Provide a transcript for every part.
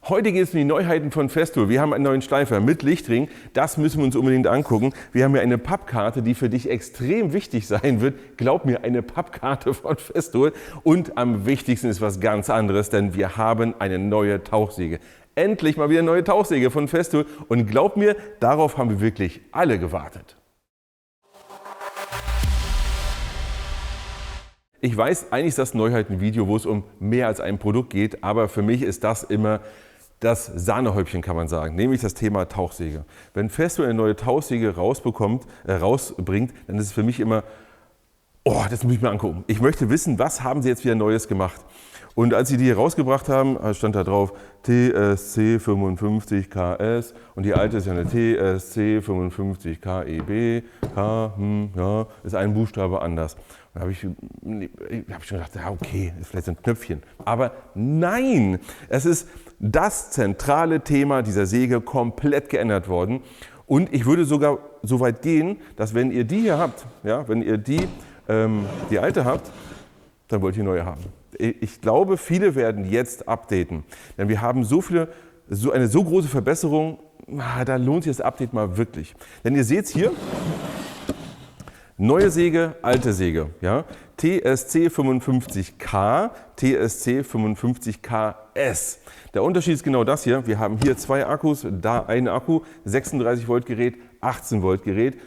Heute geht es um die Neuheiten von Festool. Wir haben einen neuen Schleifer mit Lichtring. Das müssen wir uns unbedingt angucken. Wir haben hier eine Pappkarte, die für dich extrem wichtig sein wird. Glaub mir, eine Pappkarte von Festool. Und am wichtigsten ist was ganz anderes, denn wir haben eine neue Tauchsäge. Endlich mal wieder eine neue Tauchsäge von Festool. Und glaub mir, darauf haben wir wirklich alle gewartet. Ich weiß, eigentlich ist das ein Neuheitenvideo, wo es um mehr als ein Produkt geht, aber für mich ist das immer das Sahnehäubchen, kann man sagen, nämlich das Thema Tauchsäge. Wenn Festool eine neue Tauchsäge rausbringt, dann ist es für mich immer, oh, das muss ich mir angucken. Ich möchte wissen, was haben sie jetzt wieder Neues gemacht? Und als sie die hier rausgebracht haben, stand da drauf TSC 55 KS und die alte ist ja eine TSC 55 KEB, ja, ist ein Buchstabe anders. Da habe ich schon gedacht, ja okay, ist vielleicht so ein Knöpfchen. Aber nein, es ist das zentrale Thema dieser Säge komplett geändert worden. Und ich würde sogar so weit gehen, dass wenn ihr die hier habt, ja, wenn ihr die alte habt, dann wollt ihr neue haben. Ich glaube, viele werden jetzt updaten, denn wir haben so eine so große Verbesserung, da lohnt sich das Update mal wirklich. Denn ihr seht es hier, neue Säge, alte Säge, ja? TSC 55K, TSC 55KS. Der Unterschied ist genau das hier. Wir haben hier zwei Akkus, da ein Akku, 36 Volt Gerät, 18 Volt Gerät.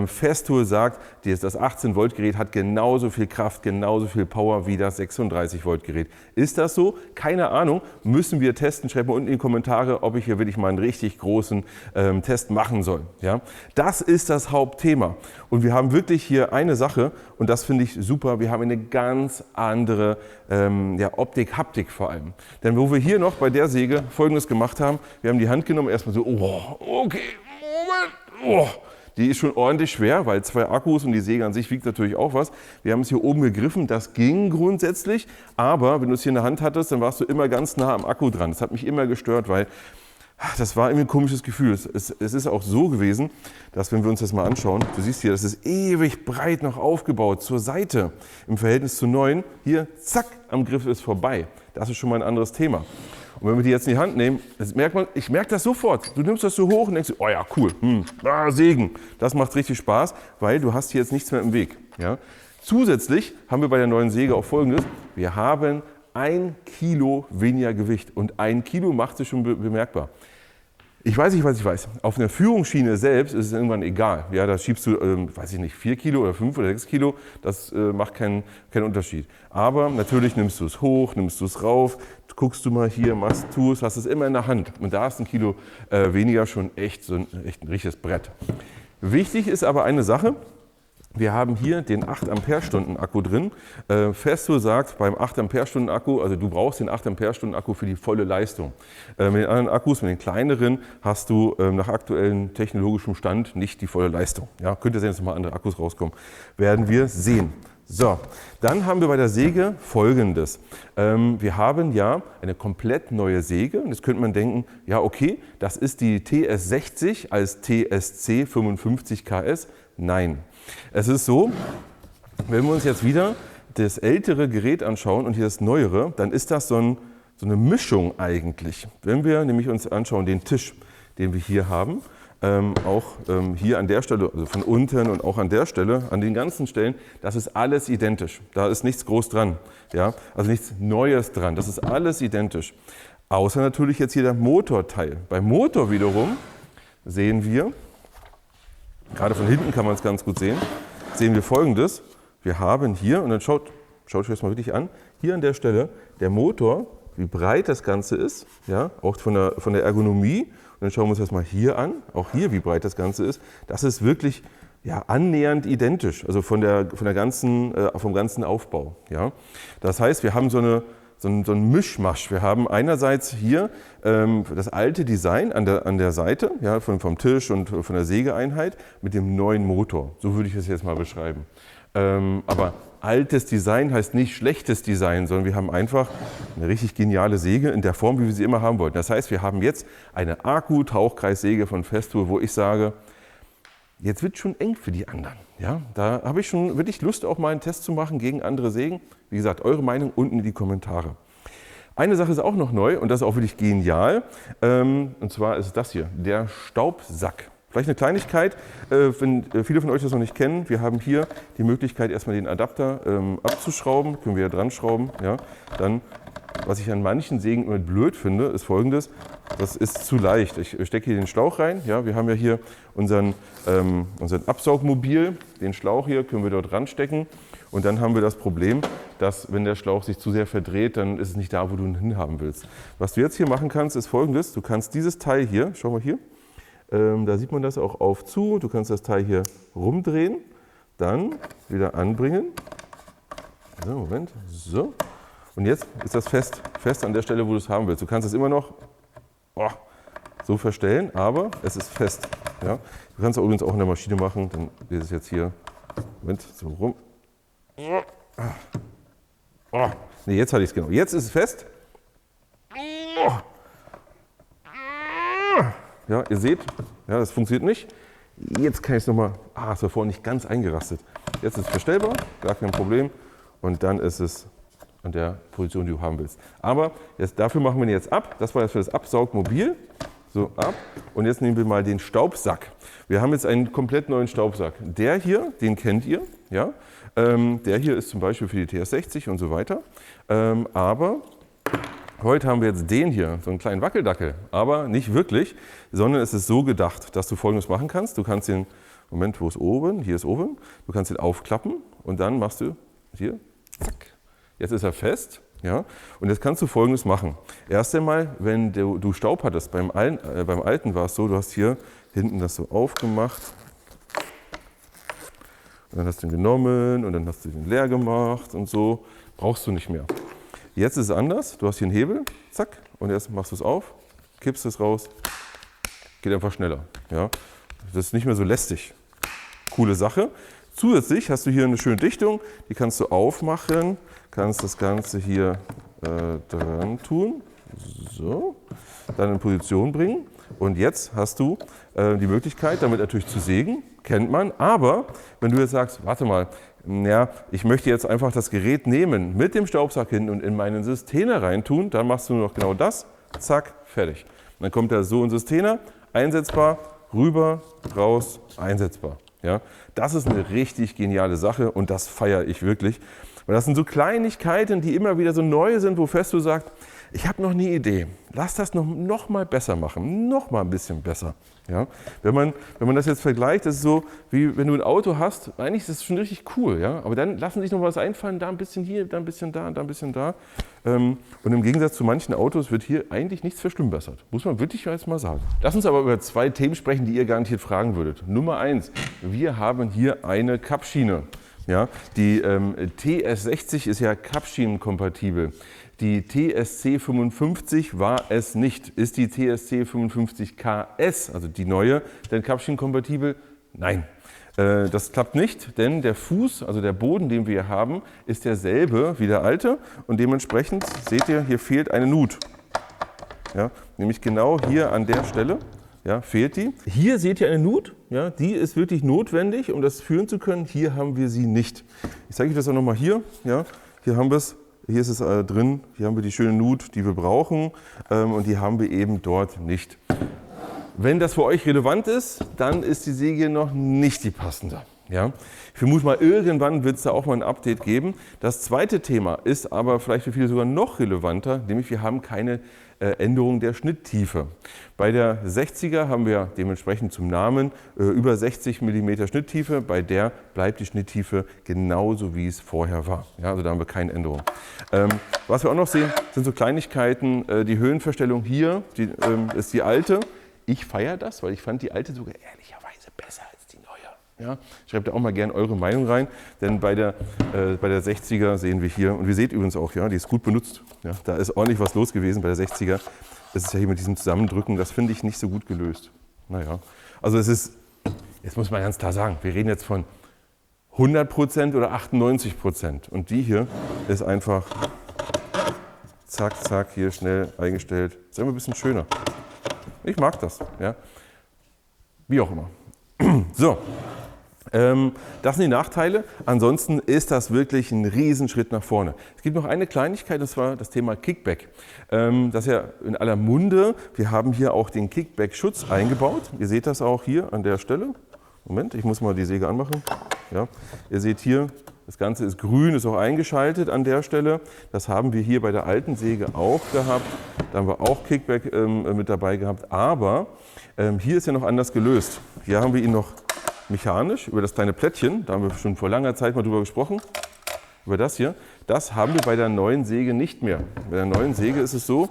Festool sagt, das 18 Volt Gerät hat genauso viel Kraft, genauso viel Power wie das 36 Volt Gerät. Ist das so? Keine Ahnung. Müssen wir testen. Schreibt mal unten in die Kommentare, ob ich hier wirklich mal einen richtig großen Test machen soll. Ja? Das ist das Hauptthema. Und wir haben wirklich hier eine Sache, und das finde ich super, wir haben eine ganz andere Optik, Haptik vor allem. Denn wo wir hier noch bei der Säge Folgendes gemacht haben, wir haben die Hand genommen, erstmal so, oh, okay, Moment, oh. Die ist schon ordentlich schwer, weil zwei Akkus und die Säge an sich wiegt natürlich auch was. Wir haben es hier oben gegriffen, das ging grundsätzlich, aber wenn du es hier in der Hand hattest, dann warst du immer ganz nah am Akku dran. Das hat mich immer gestört, weil das war irgendwie ein komisches Gefühl. Es ist auch so gewesen, dass wenn wir uns das mal anschauen, du siehst hier, das ist ewig breit noch aufgebaut zur Seite. Im Verhältnis zu neuen, hier zack, am Griff ist vorbei. Das ist schon mal ein anderes Thema. Und wenn wir die jetzt in die Hand nehmen, ich merke das sofort. Du nimmst das so hoch und denkst, oh ja, cool, Sägen. Das macht richtig Spaß, weil du hast hier jetzt nichts mehr im Weg. Ja? Zusätzlich haben wir bei der neuen Säge auch Folgendes. Wir haben 1 Kilo weniger Gewicht und 1 Kilo macht sich schon bemerkbar. Ich weiß nicht, was ich weiß. Auf einer Führungsschiene selbst ist es irgendwann egal. Ja, da schiebst du, 4 Kilo oder 5 oder 6 Kilo, das macht keinen Unterschied. Aber natürlich nimmst du es hoch, nimmst du es rauf, guckst du mal hier, hast es immer in der Hand. Und da ist 1 Kilo weniger schon echt ein richtiges Brett. Wichtig ist aber eine Sache. Wir haben hier den 8 Ampere-Stunden Akku drin. Festool sagt, beim 8 Ampere-Stunden Akku, also du brauchst den 8 Ampere-Stunden Akku für die volle Leistung. Mit den anderen Akkus, mit den kleineren, hast du nach aktuellem technologischem Stand nicht die volle Leistung. Ja, könnte sein, dass nochmal andere Akkus rauskommen. Werden wir sehen. So, dann haben wir bei der Säge Folgendes. Wir haben ja eine komplett neue Säge. Und jetzt könnte man denken, ja okay, das ist die TS60 als TSC 55KS. Nein. Es ist so, wenn wir uns jetzt wieder das ältere Gerät anschauen und hier das neuere, dann ist das so eine Mischung eigentlich. Wenn wir nämlich uns anschauen, den Tisch, den wir hier haben, hier an der Stelle, also von unten und auch an der Stelle, an den ganzen Stellen, das ist alles identisch. Da ist nichts groß dran, ja? Also nichts Neues dran, das ist alles identisch. Außer natürlich jetzt hier der Motorteil. Beim Motor wiederum sehen wir, gerade von hinten kann man es ganz gut sehen, sehen wir Folgendes. Wir haben hier, und dann schaut euch das mal wirklich an, hier an der Stelle der Motor, wie breit das Ganze ist, ja, auch von der Ergonomie. Und dann schauen wir uns das mal hier an, auch hier, wie breit das Ganze ist. Das ist wirklich annähernd identisch, also vom ganzen Aufbau. Ja. Das heißt, wir haben so ein Mischmasch. Wir haben einerseits hier das alte Design an der Seite, ja, vom Tisch und von der Sägeeinheit mit dem neuen Motor. So würde ich das jetzt mal beschreiben. Aber altes Design heißt nicht schlechtes Design, sondern wir haben einfach eine richtig geniale Säge in der Form, wie wir sie immer haben wollten. Das heißt, wir haben jetzt eine Akku-Tauchkreissäge von Festool, wo ich sage, jetzt wird es schon eng für die anderen. Ja, da habe ich schon wirklich Lust, auch mal einen Test zu machen gegen andere Sägen. Wie gesagt, eure Meinung unten in die Kommentare. Eine Sache ist auch noch neu und das ist auch wirklich genial. Und zwar ist es das hier, der Staubsack. Vielleicht eine Kleinigkeit, wenn viele von euch das noch nicht kennen. Wir haben hier die Möglichkeit, erstmal den Adapter abzuschrauben. Können wir ja dran schrauben. Ja. Dann, was ich an manchen Sägen immer blöd finde, ist Folgendes. Das ist zu leicht. Ich stecke hier den Schlauch rein. Ja. Wir haben ja hier unseren Absaugmobil. Den Schlauch hier können wir dort ranstecken. Und dann haben wir das Problem, dass wenn der Schlauch sich zu sehr verdreht, dann ist es nicht da, wo du ihn hinhaben willst. Was du jetzt hier machen kannst, ist Folgendes. Du kannst dieses Teil hier, schau mal hier, da sieht man das auch auf zu. Du kannst das Teil hier rumdrehen, dann wieder anbringen. So, Moment, so. Und jetzt ist das fest an der Stelle, wo du es haben willst. Du kannst es immer noch so verstellen, aber es ist fest. Ja? Du kannst es übrigens auch in der Maschine machen. Dann ist es jetzt hier, Moment, so rum. Ne, jetzt hatte ich es genau. Jetzt ist es fest. Ja, ihr seht, ja, das funktioniert nicht. Jetzt kann ich es nochmal, es war vorhin nicht ganz eingerastet. Jetzt ist es verstellbar, gar kein Problem. Und dann ist es an der Position, die du haben willst. Aber dafür machen wir ihn jetzt ab. Das war jetzt für das Absaugmobil. So, ab. Und jetzt nehmen wir mal den Staubsack. Wir haben jetzt einen komplett neuen Staubsack. Der hier, den kennt ihr. Ja? Der hier ist zum Beispiel für die TS60 und so weiter. Aber heute haben wir jetzt den hier, so einen kleinen Wackeldackel. Aber nicht wirklich, sondern es ist so gedacht, dass du Folgendes machen kannst. Du kannst den, Moment, wo ist oben? Hier ist oben. Du kannst ihn aufklappen und dann machst du hier, zack. Jetzt ist er fest. Ja? Und jetzt kannst du Folgendes machen. Erst einmal, wenn du Staub hattest, beim alten war es so, du hast hier hinten das so aufgemacht. Und dann hast du ihn genommen und dann hast du den leer gemacht und so. Brauchst du nicht mehr. Jetzt ist es anders. Du hast hier einen Hebel, zack, und erst machst du es auf, kippst es raus, geht einfach schneller. Ja? Das ist nicht mehr so lästig. Coole Sache. Zusätzlich hast du hier eine schöne Dichtung, die kannst du aufmachen, kannst das Ganze hier dran tun, so, dann in Position bringen. Und jetzt hast du die Möglichkeit, damit natürlich zu sägen, kennt man. Aber wenn du jetzt sagst, warte mal, ja, ich möchte jetzt einfach das Gerät nehmen, mit dem Staubsack hin und in meinen Systener reintun, dann machst du nur noch genau das, zack, fertig. Und dann kommt der so in Systener, einsetzbar, rüber, raus, einsetzbar. Ja, das ist eine richtig geniale Sache und das feiere ich wirklich. Und das sind so Kleinigkeiten, die immer wieder so neu sind, wo Festo sagt, ich habe noch eine Idee, lass das noch mal besser machen, noch mal ein bisschen besser. Ja? Wenn man das jetzt vergleicht, das ist so, wie wenn du ein Auto hast, eigentlich ist das schon richtig cool, ja? Aber dann lassen sich noch was einfallen, da ein bisschen hier, da ein bisschen da, da ein bisschen da. Und im Gegensatz zu manchen Autos wird hier eigentlich nichts verschlimmbessert, muss man wirklich jetzt mal sagen. Lass uns aber über zwei Themen sprechen, die ihr garantiert fragen würdet. Nummer 1, wir haben hier eine Kappschiene. Ja? Die TS60 ist ja Kappschienenkompatibel. Die TSC 55 war es nicht. Ist die TSC 55 KS, also die neue, denn Kappschienenkompatibel? Nein. Das klappt nicht, denn der Fuß, also der Boden, den wir hier haben, ist derselbe wie der alte und dementsprechend, seht ihr, hier fehlt eine Nut. Ja, nämlich genau hier an der Stelle, ja, fehlt die. Hier seht ihr eine Nut, ja, die ist wirklich notwendig, um das führen zu können. Hier haben wir sie nicht. Ich zeige euch das auch nochmal hier. Ja, hier haben wir es. Hier ist es drin, hier haben wir die schöne Nut, die wir brauchen und die haben wir eben dort nicht. Wenn das für euch relevant ist, dann ist die Säge noch nicht die passende. Ja? Ich vermute mal, irgendwann wird es da auch mal ein Update geben. Das zweite Thema ist aber vielleicht für viele sogar noch relevanter, nämlich wir haben keine Änderung der Schnitttiefe. Bei der 60er haben wir dementsprechend zum Namen über 60 mm Schnitttiefe. Bei der bleibt die Schnitttiefe genauso, wie es vorher war. Ja, also da haben wir keine Änderung. Was wir auch noch sehen, sind so Kleinigkeiten. Die Höhenverstellung hier ist die alte. Ich feiere das, weil ich fand die alte sogar ehrlicherweise besser als die neue. Ja, schreibt da auch mal gerne eure Meinung rein, denn bei der 60er sehen wir hier, und ihr seht übrigens auch, ja, die ist gut benutzt. Ja, da ist ordentlich was los gewesen bei der 60er. Das ist ja hier mit diesem Zusammendrücken, das finde ich nicht so gut gelöst. Naja, also es ist, jetzt muss man ganz klar sagen, wir reden jetzt von 100% oder 98%. Und die hier ist einfach zack, zack, hier schnell eingestellt. Ist immer ein bisschen schöner. Ich mag das. Ja. Wie auch immer. So, Das sind die Nachteile. Ansonsten ist das wirklich ein Riesenschritt nach vorne. Es gibt noch eine Kleinigkeit, das war das Thema Kickback. Das ist ja in aller Munde. Wir haben hier auch den Kickback-Schutz eingebaut. Ihr seht das auch hier an der Stelle. Moment, ich muss mal die Säge anmachen. Ja, ihr seht hier, das Ganze ist grün, ist auch eingeschaltet an der Stelle. Das haben wir hier bei der alten Säge auch gehabt. Da haben wir auch Kickback mit dabei gehabt. Aber hier ist ja noch anders gelöst. Hier haben wir ihn noch mechanisch über das kleine Plättchen, da haben wir schon vor langer Zeit mal drüber gesprochen, über das hier. Das haben wir bei der neuen Säge nicht mehr. Bei der neuen Säge ist es so,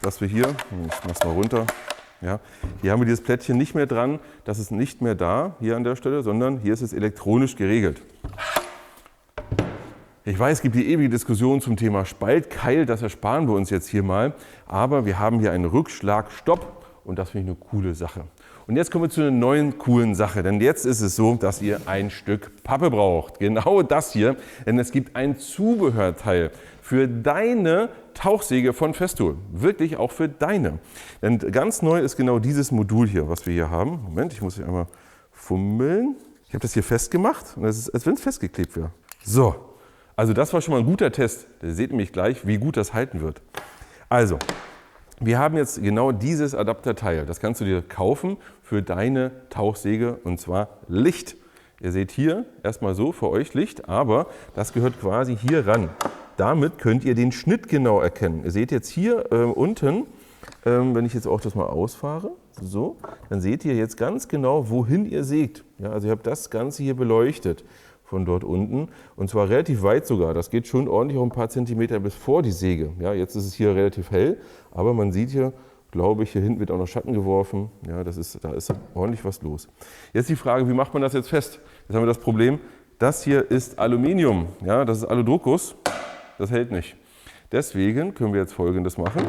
dass wir hier, ich mach's mal runter, ja, hier haben wir dieses Plättchen nicht mehr dran, das ist nicht mehr da, hier an der Stelle, sondern hier ist es elektronisch geregelt. Ich weiß, es gibt die ewige Diskussion zum Thema Spaltkeil, das ersparen wir uns jetzt hier mal, aber wir haben hier einen Rückschlagstopp und das finde ich eine coole Sache. Und jetzt kommen wir zu einer neuen coolen Sache, denn jetzt ist es so, dass ihr ein Stück Pappe braucht. Genau das hier, denn es gibt ein Zubehörteil für deine Tauchsäge von Festool. Wirklich auch für deine. Denn ganz neu ist genau dieses Modul hier, was wir hier haben. Moment, ich muss hier einmal fummeln. Ich habe das hier festgemacht und es ist, als wenn es festgeklebt wäre. So, also das war schon mal ein guter Test. Da seht ihr nämlich gleich, wie gut das halten wird. Also, wir haben jetzt genau dieses Adapterteil. Das kannst du dir kaufen für deine Tauchsäge und zwar Licht. Ihr seht hier erstmal so für euch Licht, aber das gehört quasi hier ran. Damit könnt ihr den Schnitt genau erkennen. Ihr seht jetzt hier unten, wenn ich jetzt auch das mal ausfahre, so, dann seht ihr jetzt ganz genau, wohin ihr sägt. Ja, also ihr habt das Ganze hier beleuchtet von dort unten und zwar relativ weit sogar. Das geht schon ordentlich auch ein paar Zentimeter bis vor die Säge. Ja, jetzt ist es hier relativ hell, aber man sieht hier, glaube ich, hier hinten wird auch noch Schatten geworfen. Ja, da ist ordentlich was los. Jetzt die Frage, wie macht man das jetzt fest? Jetzt haben wir das Problem, das hier ist Aluminium, ja, das ist Aludruckguss, das hält nicht. Deswegen können wir jetzt Folgendes machen.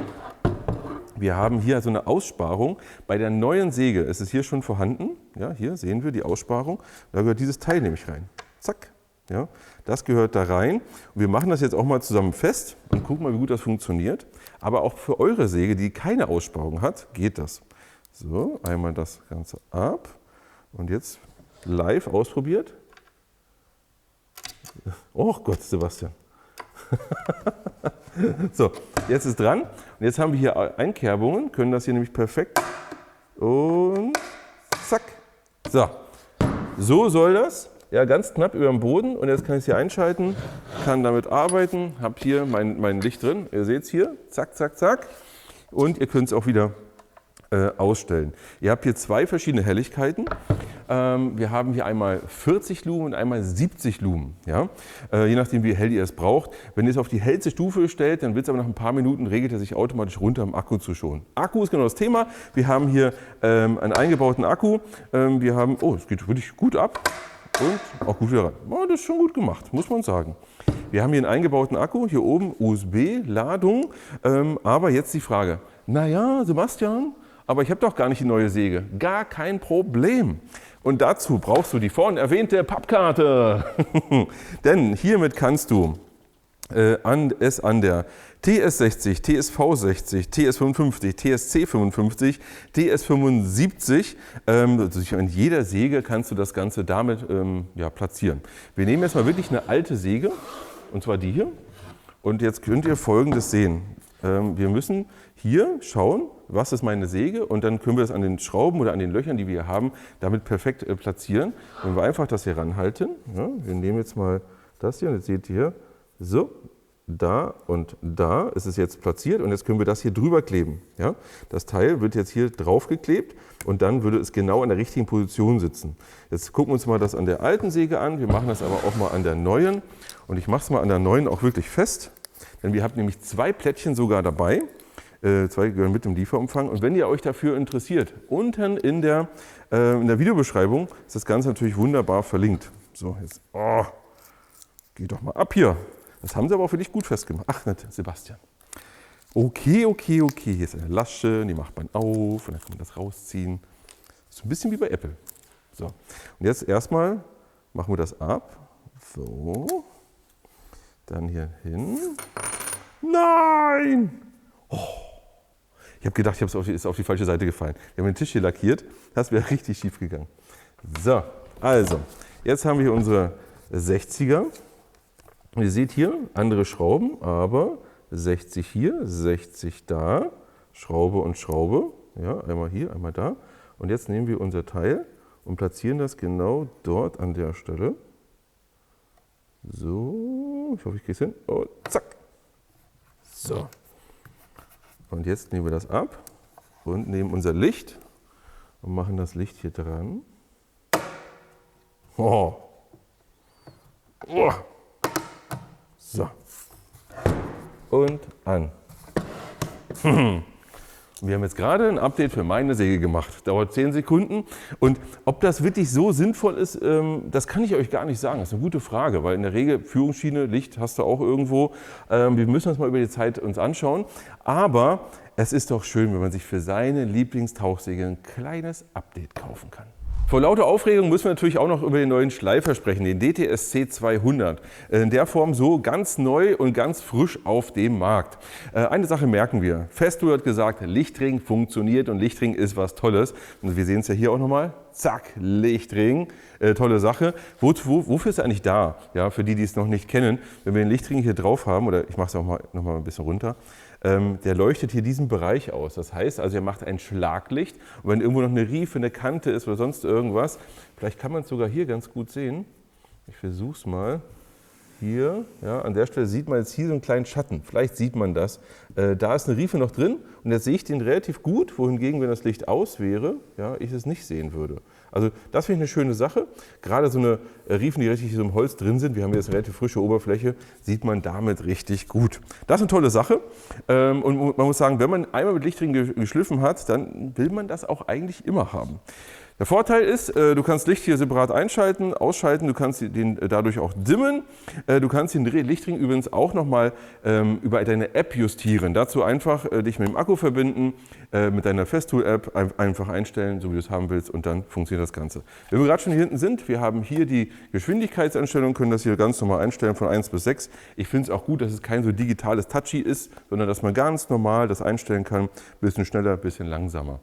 Wir haben hier so eine Aussparung. Bei der neuen Säge ist es hier schon vorhanden. Ja, hier sehen wir die Aussparung. Da gehört dieses Teil nämlich rein. Zack. Ja, das gehört da rein. Und wir machen das jetzt auch mal zusammen fest und gucken mal, wie gut das funktioniert. Aber auch für eure Säge, die keine Aussparung hat, geht das. So, einmal das Ganze ab. Und jetzt live ausprobiert. Oh Gott, Sebastian. So, jetzt ist dran. Und jetzt haben wir hier Einkerbungen, können das hier nämlich perfekt. Und zack. So soll das. Ja, ganz knapp über dem Boden. Und jetzt kann ich es hier einschalten, kann damit arbeiten. Habe hier mein Licht drin. Ihr seht es hier. Zack, zack, zack. Und ihr könnt es auch wieder ausstellen. Ihr habt hier zwei verschiedene Helligkeiten. Wir haben hier einmal 40 Lumen und einmal 70 Lumen. Ja? Je nachdem, wie hell ihr es braucht. Wenn ihr es auf die hellste Stufe stellt, dann wird es aber nach ein paar Minuten, regelt er sich automatisch runter, um Akku zu schonen. Akku ist genau das Thema. Wir haben hier einen eingebauten Akku. Wir haben, oh, es geht wirklich gut ab und auch gut wieder rein. Oh, das ist schon gut gemacht, muss man sagen. Wir haben hier einen eingebauten Akku, hier oben USB-Ladung. Aber jetzt die Frage, naja, Sebastian, aber ich habe doch gar nicht die neue Säge. Gar kein Problem. Und dazu brauchst du die vorhin erwähnte Pappkarte. Denn hiermit kannst du es an der TS60, TSV60, TS55, TSC55, TS75, in jeder Säge kannst du das Ganze damit platzieren. Wir nehmen jetzt mal wirklich eine alte Säge, und zwar die hier. Und jetzt könnt ihr Folgendes sehen. Wir müssen hier schauen, was ist meine Säge, und dann können wir das an den Schrauben oder an den Löchern, die wir hier haben, damit perfekt platzieren. Wenn wir einfach das hier ranhalten, ja, wir nehmen jetzt mal das hier und jetzt seht ihr, so, da und da ist es jetzt platziert und jetzt können wir das hier drüber kleben. Ja? Das Teil wird jetzt hier drauf geklebt und dann würde es genau in der richtigen Position sitzen. Jetzt gucken wir uns mal das an der alten Säge an, wir machen das aber auch mal an der neuen und ich mache es mal an der neuen auch wirklich fest, denn wir haben nämlich zwei Plättchen sogar dabei. Zwei gehören mit im Lieferumfang. Und wenn ihr euch dafür interessiert, unten in der Videobeschreibung ist das Ganze natürlich wunderbar verlinkt. So, jetzt, geht doch mal ab hier. Das haben sie aber auch für dich gut festgemacht. Ach, nicht, Sebastian. Okay. Hier ist eine Lasche, die macht man auf und dann kann man das rausziehen. So ein bisschen wie bei Apple. So, und jetzt erstmal machen wir das ab. So, dann hier hin. Nein! Oh. Ich habe gedacht, es ist auf die falsche Seite gefallen. Wir haben den Tisch hier lackiert, das wäre richtig schief gegangen. So, also, Jetzt haben wir hier unsere 60er. Ihr seht hier andere Schrauben, aber 60 hier, 60 da, Schraube und Schraube. Ja, einmal hier, einmal da. Und jetzt nehmen wir unser Teil und platzieren das genau dort an der Stelle. So, ich hoffe, ich kriege es hin. Und zack. So. Und jetzt nehmen wir das ab und nehmen unser Licht und machen das Licht hier dran. Oh. Oh. So. Und an. Wir haben jetzt gerade ein Update für meine Säge gemacht. Dauert 10 Sekunden. Und ob das wirklich so sinnvoll ist, das kann ich euch gar nicht sagen. Das ist eine gute Frage, weil in der Regel Führungsschiene, Licht hast du auch irgendwo. Wir müssen uns mal über die Zeit uns anschauen. Aber es ist doch schön, wenn man sich für seine Lieblingstauchsäge ein kleines Update kaufen kann. Vor lauter Aufregung müssen wir natürlich auch noch über den neuen Schleifer sprechen, den DTSC 200. In der Form so ganz neu und ganz frisch auf dem Markt. Eine Sache merken wir. Festool hat gesagt, Lichtring funktioniert und Lichtring ist was Tolles. Und wir sehen es ja hier auch nochmal. Zack, Lichtring, tolle Sache. Wofür ist er eigentlich da? Ja, für die, die es noch nicht kennen, wenn wir den Lichtring hier drauf haben, oder ich mache es auch noch mal ein bisschen runter, der leuchtet hier diesen Bereich aus. Das heißt also, er macht ein Schlaglicht. Und wenn irgendwo noch eine Riefe, eine Kante ist oder sonst irgendwas, vielleicht kann man es sogar hier ganz gut sehen. Ich versuche es mal. Hier, ja, an der Stelle sieht man jetzt hier so einen kleinen Schatten. Vielleicht sieht man das. Da ist eine Riefe noch drin und jetzt sehe ich den relativ gut, wohingegen, wenn das Licht aus wäre, ja, ich es nicht sehen würde. Also das finde ich eine schöne Sache. Gerade so eine Riefen, die richtig so im Holz drin sind, wir haben jetzt eine relativ frische Oberfläche, sieht man damit richtig gut. Das ist eine tolle Sache. Und man muss sagen, wenn man einmal mit Lichtring geschliffen hat, dann will man das auch eigentlich immer haben. Der Vorteil ist, du kannst Licht hier separat einschalten, ausschalten, du kannst den dadurch auch dimmen. Du kannst den Lichtring übrigens auch nochmal über deine App justieren. Dazu einfach dich mit dem Akku verbinden, mit deiner Festool-App einfach einstellen, so wie du es haben willst, und dann funktioniert das Ganze. Wenn wir gerade schon hier hinten sind, wir haben hier die Geschwindigkeitseinstellung, können das hier ganz normal einstellen von 1 bis 6. Ich finde es auch gut, dass es kein so digitales Touchy ist, sondern dass man ganz normal das einstellen kann, ein bisschen schneller, ein bisschen langsamer.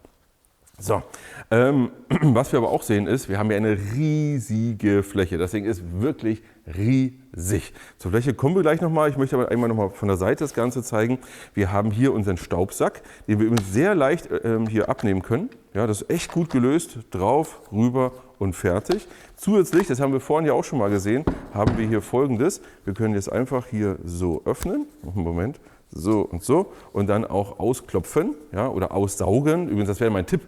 So, was wir aber auch sehen ist, wir haben hier eine riesige Fläche. Das Ding ist wirklich riesig. Zur Fläche kommen wir gleich nochmal. Ich möchte aber einmal nochmal von der Seite das Ganze zeigen. Wir haben hier unseren Staubsack, den wir übrigens sehr leicht hier abnehmen können. Ja, das ist echt gut gelöst. Drauf, rüber und fertig. Zusätzlich, das haben wir vorhin ja auch schon mal gesehen, haben wir hier Folgendes. Wir können jetzt einfach hier so öffnen. Moment. So und dann auch ausklopfen, ja, oder aussaugen. Übrigens, das wäre mein Tipp.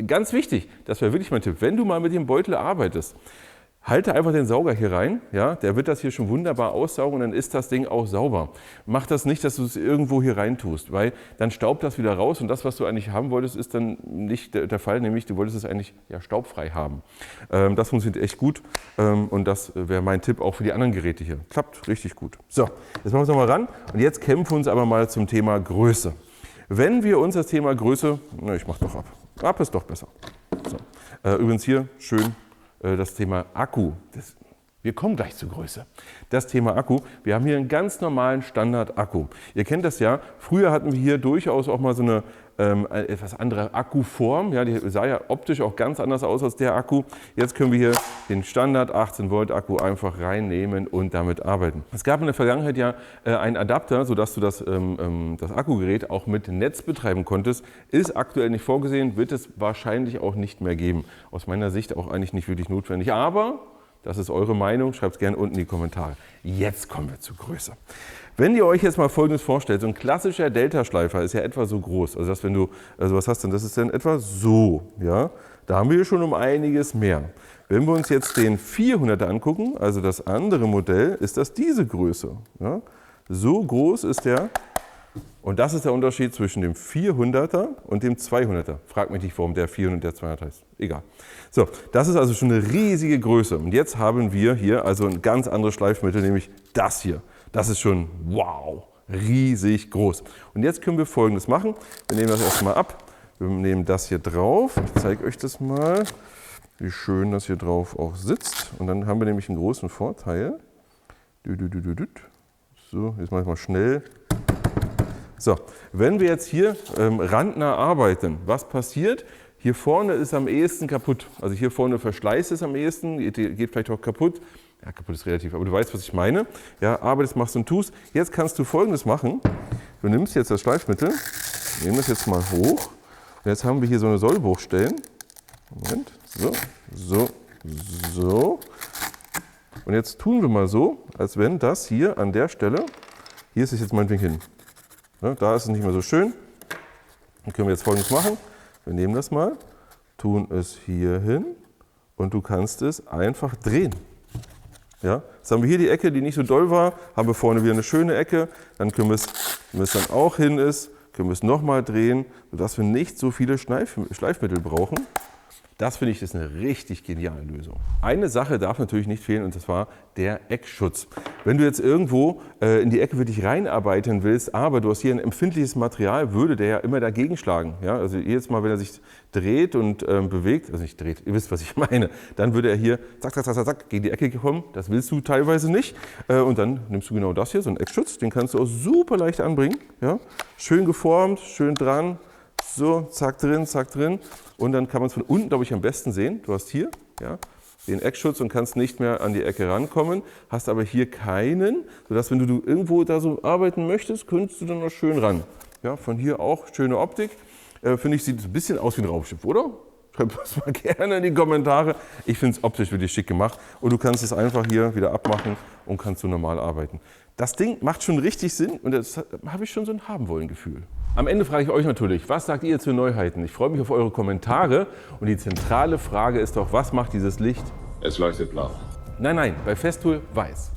Ganz wichtig, das wäre wirklich mein Tipp. Wenn du mal mit dem Beutel arbeitest, halte einfach den Sauger hier rein, ja, der wird das hier schon wunderbar aussaugen und dann ist das Ding auch sauber. Mach das nicht, dass du es irgendwo hier rein tust, weil dann staubt das wieder raus und das, was du eigentlich haben wolltest, ist dann nicht der Fall, nämlich du wolltest es eigentlich ja staubfrei haben. Das funktioniert echt gut und das wäre mein Tipp auch für die anderen Geräte hier. Klappt richtig gut. So, jetzt machen wir es nochmal ran und jetzt kämpfen wir uns aber mal zum Thema Größe. Wenn wir uns das Thema Größe, na, ich mache doch ab. Ab ist doch besser. So. Übrigens hier schön das Thema Akku. Wir kommen gleich zur Größe. Das Thema Akku. Wir haben hier einen ganz normalen Standard-Akku. Ihr kennt das ja. Früher hatten wir hier durchaus auch mal so eine etwas andere Akkuform. Ja, die sah ja optisch auch ganz anders aus als der Akku. Jetzt können wir hier den Standard 18 Volt Akku einfach reinnehmen und damit arbeiten. Es gab in der Vergangenheit ja einen Adapter, sodass du das Akkugerät auch mit Netz betreiben konntest. Ist aktuell nicht vorgesehen, wird es wahrscheinlich auch nicht mehr geben. Aus meiner Sicht auch eigentlich nicht wirklich notwendig. Aber das ist eure Meinung, schreibt es gerne unten in die Kommentare. Jetzt kommen wir zur Größe. Wenn ihr euch jetzt mal Folgendes vorstellt, so ein klassischer Delta-Schleifer ist ja etwa so groß, also dass wenn du sowas hast, dann das ist dann etwa so, ja, da haben wir hier schon um einiges mehr. Wenn wir uns jetzt den 400er angucken, also das andere Modell, ist das diese Größe, ja? So groß ist der. Und das ist der Unterschied zwischen dem 400er und dem 200er. Frag mich nicht, warum der 400 und der 200er ist. Egal. So, das ist also schon eine riesige Größe. Und jetzt haben wir hier also ein ganz anderes Schleifmittel, nämlich das hier. Das ist schon, wow, riesig groß. Und jetzt können wir Folgendes machen. Wir nehmen das erstmal ab. Wir nehmen das hier drauf. Ich zeige euch das mal, wie schön das hier drauf auch sitzt. Und dann haben wir nämlich einen großen Vorteil. So, jetzt mache ich mal schnell. So, wenn wir jetzt hier randnah arbeiten, was passiert? Hier vorne ist am ehesten kaputt. Also hier vorne Verschleiß ist am ehesten, geht vielleicht auch kaputt. Ja, kaputt ist relativ, aber du weißt, was ich meine. Ja, aber das machst du und tust. Jetzt kannst du Folgendes machen. Du nimmst jetzt das Schleifmittel, nehmen das jetzt mal hoch. Und jetzt haben wir hier so eine Sollbruchstellen. Moment, so. Und jetzt tun wir mal so, als wenn das hier an der Stelle, hier ist es jetzt meinetwegen hin. Ja, da ist es nicht mehr so schön. Dann können wir jetzt Folgendes machen. Wir nehmen das mal, tun es hier hin und du kannst es einfach drehen. Ja, jetzt haben wir hier die Ecke, die nicht so doll war, haben wir vorne wieder eine schöne Ecke. Dann können wir es, wenn es dann auch hin ist, können wir es nochmal drehen, sodass wir nicht so viele Schleifmittel brauchen. Das finde ich ist eine richtig geniale Lösung. Eine Sache darf natürlich nicht fehlen und das war der Eckschutz. Wenn du jetzt irgendwo in die Ecke wirklich reinarbeiten willst, aber du hast hier ein empfindliches Material, würde der ja immer dagegen schlagen. Ja? Also jedes Mal, wenn er sich dreht und bewegt, also nicht dreht, ihr wisst, was ich meine, dann würde er hier zack, zack, zack, zack, gegen die Ecke kommen. Das willst du teilweise nicht. Und dann nimmst du genau das hier, so einen Eckschutz, den kannst du auch super leicht anbringen. Ja? Schön geformt, schön dran. So, zack drin. Und dann kann man es von unten, glaube ich, am besten sehen. Du hast hier den Eckschutz und kannst nicht mehr an die Ecke rankommen. Hast aber hier keinen, sodass, wenn du irgendwo da so arbeiten möchtest, könntest du dann noch schön ran. Ja, von hier auch schöne Optik. Finde ich, sieht ein bisschen aus wie ein Raumschiff, oder? Schreibt das mal gerne in die Kommentare. Ich finde es optisch wirklich schick gemacht. Und du kannst es einfach hier wieder abmachen und kannst so normal arbeiten. Das Ding macht schon richtig Sinn und das habe ich schon so ein Haben-wollen-Gefühl. Am Ende frage ich euch natürlich, was sagt ihr zu Neuheiten? Ich freue mich auf eure Kommentare und die zentrale Frage ist doch, was macht dieses Licht? Es leuchtet blau. Nein, bei Festool weiß.